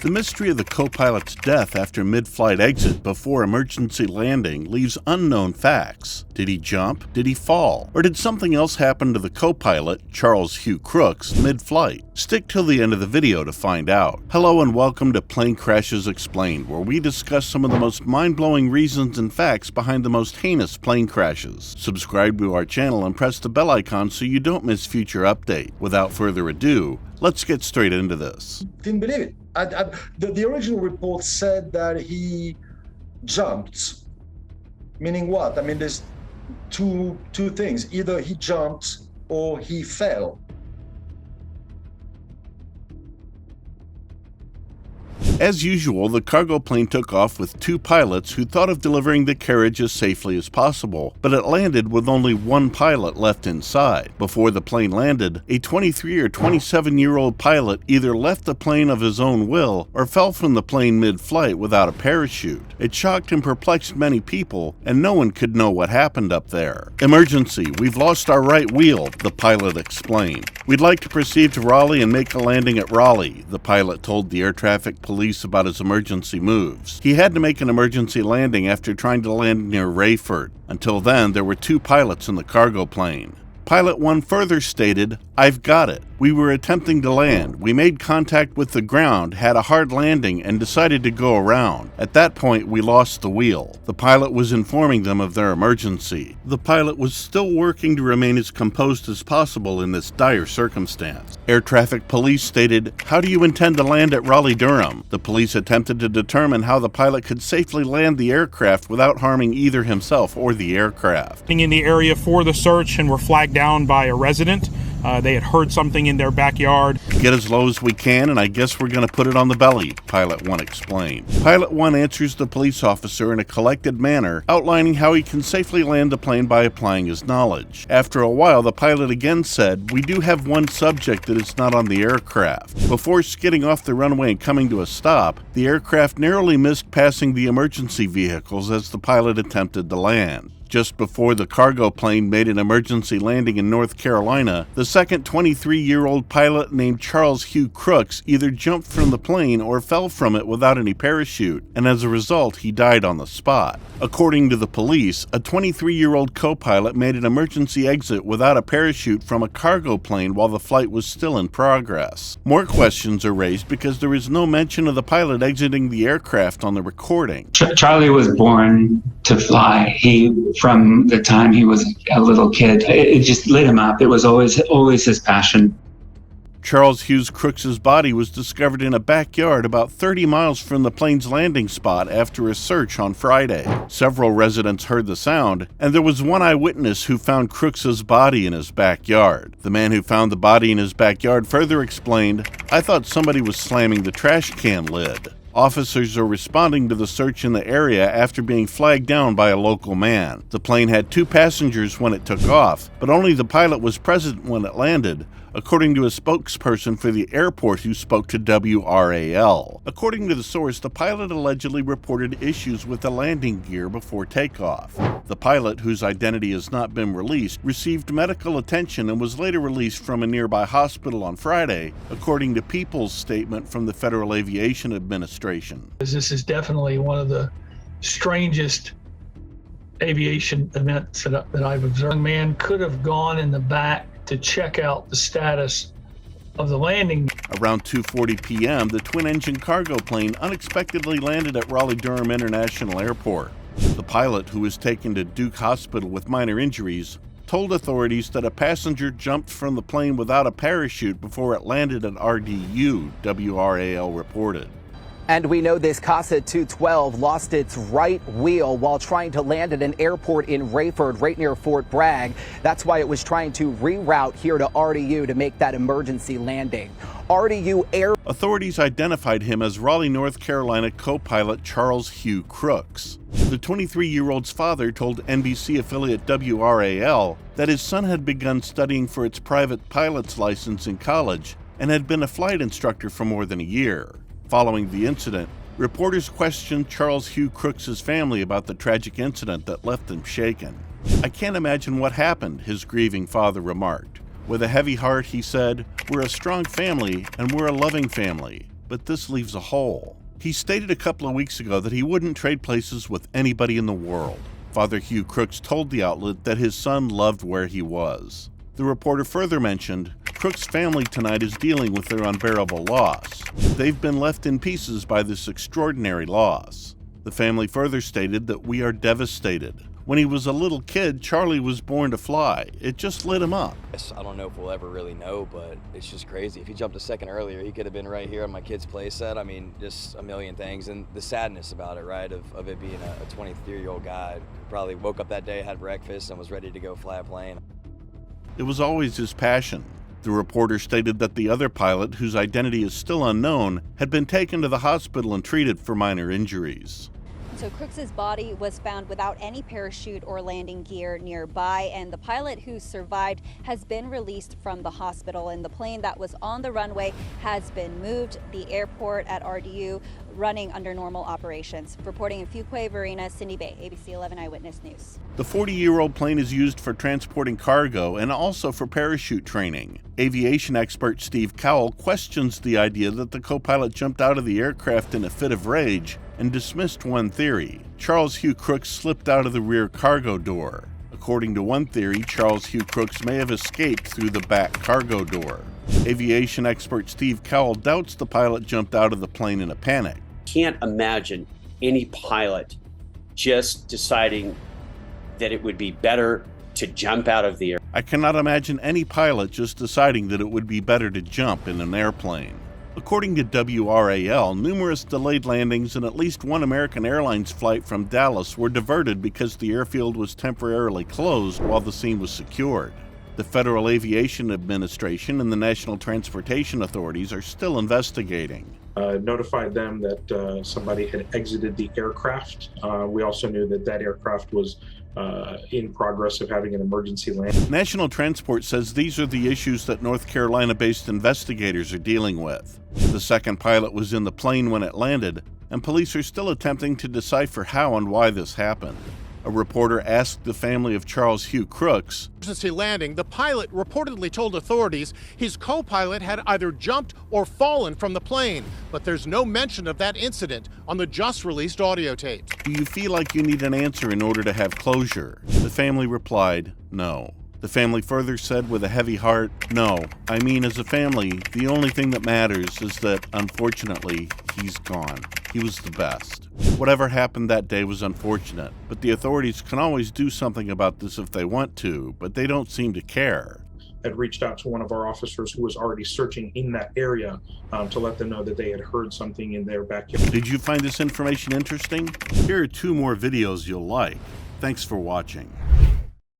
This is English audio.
The mystery of the co-pilot's death after mid-flight exit before emergency landing leaves unknown facts. Did he jump? Did he fall? Or did something else happen to the co-pilot, Charles Hew Crooks, mid-flight? Stick till the end of the video to find out. Hello and welcome to Plane Crashes Explained, where we discuss some of the most mind-blowing reasons and facts behind the most heinous plane crashes. Subscribe to our channel and press the bell icon so you don't miss future updates. Without further ado, let's get straight into this. Didn't believe it. The original report said that he jumped. Meaning what? I mean, there's two things. Either he jumped or he fell. As usual, the cargo plane took off with two pilots who thought of delivering the carriage as safely as possible, but it landed with only one pilot left inside. Before the plane landed, a 23 or 27-year-old pilot either left the plane of his own will or fell from the plane mid-flight without a parachute. It shocked and perplexed many people, and no one could know what happened up there. "Emergency, we've lost our right wheel," the pilot explained. "We'd like to proceed to Raleigh and make a landing at Raleigh," the pilot told the air traffic police about his emergency moves. He had to make an emergency landing after trying to land near Rayford. Until then, there were two pilots in the cargo plane. Pilot 1 further stated, "I've got it. We were attempting to land. We made contact with the ground, had a hard landing, and decided to go around. At that point, we lost the wheel." The pilot was informing them of their emergency. The pilot was still working to remain as composed as possible in this dire circumstance. Air traffic police stated, "How do you intend to land at Raleigh-Durham?" The police attempted to determine how the pilot could safely land the aircraft without harming either himself or the aircraft. In the area for the search and were flagged down by a resident. They had heard something in their backyard. "Get as low as we can, and I guess we're going to put it on the belly," Pilot 1 explained. Pilot 1 answers the police officer in a collected manner, outlining how he can safely land the plane by applying his knowledge. After a while, the pilot again said, "We do have one subject that is not on the aircraft." Before skidding off the runway and coming to a stop, the aircraft narrowly missed passing the emergency vehicles as the pilot attempted to land. Just before the cargo plane made an emergency landing in North Carolina, the second 23-year-old pilot named Charles Hew Crooks either jumped from the plane or fell from it without any parachute, and as a result, he died on the spot. According to the police, a 23-year-old co-pilot made an emergency exit without a parachute from a cargo plane while the flight was still in progress. More questions are raised because there is no mention of the pilot exiting the aircraft on the recording. Charlie was born to fly. From the time he was a little kid, it just lit him up. It was always his passion. Charles Hew Crooks' body was discovered in a backyard about 30 miles from the plane's landing spot after a search on Friday. Several residents heard the sound, and there was one eyewitness who found Crooks' body in his backyard. The man who found the body in his backyard further explained, "I thought somebody was slamming the trash can lid." Officers are responding to the search in the area after being flagged down by a local man. The plane had two passengers when it took off, but only the pilot was present when it landed, according to a spokesperson for the airport who spoke to WRAL. According to the source, the pilot allegedly reported issues with the landing gear before takeoff. The pilot, whose identity has not been released, received medical attention and was later released from a nearby hospital on Friday, according to People's statement from the Federal Aviation Administration. This is definitely one of the strangest aviation events that I've observed. A man could have gone in the back to check out the status of the landing. Around 2:40 p.m., the twin-engine cargo plane unexpectedly landed at Raleigh-Durham International Airport. The pilot, who was taken to Duke Hospital with minor injuries, told authorities that a passenger jumped from the plane without a parachute before it landed at RDU, WRAL reported. And we know this Casa 212 lost its right wheel while trying to land at an airport in Rayford, right near Fort Bragg. That's why it was trying to reroute here to RDU to make that emergency landing. RDU Air. Authorities identified him as Raleigh, North Carolina co-pilot Charles Hew Crooks. The 23-year-old's father told NBC affiliate WRAL that his son had begun studying for its private pilot's license in college and had been a flight instructor for more than a year. Following the incident, reporters questioned Charles Hew Crooks' family about the tragic incident that left them shaken. "I can't imagine what happened," his grieving father remarked. With a heavy heart, he said, "We're a strong family and we're a loving family." but this leaves a hole. He stated a couple of weeks ago that he wouldn't trade places with anybody in the world. Father Hew Crooks told the outlet that his son loved where he was. The reporter further mentioned, Crooks' family tonight is dealing with their unbearable loss. They've been left in pieces by this extraordinary loss. The family further stated that we are devastated. When he was a little kid, Charlie was born to fly. It just lit him up. I don't know if we'll ever really know, but it's just crazy. If he jumped a second earlier, he could have been right here on my kid's play set. I mean, just a million things. And the sadness about it, right, of it being a 23-year-old guy who probably woke up that day, had breakfast, and was ready to go fly a plane. It was always his passion. The reporter stated that the other pilot, whose identity is still unknown, had been taken to the hospital and treated for minor injuries. So Crooks's body was found without any parachute or landing gear nearby, and the pilot who survived has been released from the hospital, and the plane that was on the runway has been moved. The airport at RDU running under normal operations. Reporting in Fuquay, Varina, Cindy Bay, ABC 11 Eyewitness News. The 40-year-old plane is used for transporting cargo and also for parachute training. Aviation expert Steve Cowell questions the idea that the co-pilot jumped out of the aircraft in a fit of rage and dismissed one theory. Charles Hew Crooks slipped out of the rear cargo door. According to one theory, Charles Hew Crooks may have escaped through the back cargo door. Aviation expert Steve Cowell doubts the pilot jumped out of the plane in a panic. Can't imagine any pilot just deciding that it would be better to jump out of the air. I cannot imagine any pilot just deciding that it would be better to jump in an airplane. According to WRAL, numerous delayed landings and at least one American Airlines flight from Dallas were diverted because the airfield was temporarily closed while the scene was secured. The Federal Aviation Administration and the National Transportation Authorities are still investigating. Notified them that somebody had exited the aircraft. We also knew that that aircraft was in progress of having an emergency landing. National Transport says these are the issues that North Carolina-based investigators are dealing with. The second pilot was in the plane when it landed, and police are still attempting to decipher how and why this happened. A reporter asked the family of Charles Hew Crooks. Emergency landing, the pilot reportedly told authorities his co-pilot had either jumped or fallen from the plane, but there's no mention of that incident on the just-released audio tapes. Do you feel like you need an answer in order to have closure? The family replied, no. The family further said with a heavy heart, no, I mean as a family, the only thing that matters is that, unfortunately, he's gone. He was the best. Whatever happened that day was unfortunate, but the authorities can always do something about this if they want to, but they don't seem to care. Had reached out to one of our officers who was already searching in that area to let them know that they had heard something in their backyard. Did you find this information interesting? Here are 2 more videos you'll like. Thanks for watching.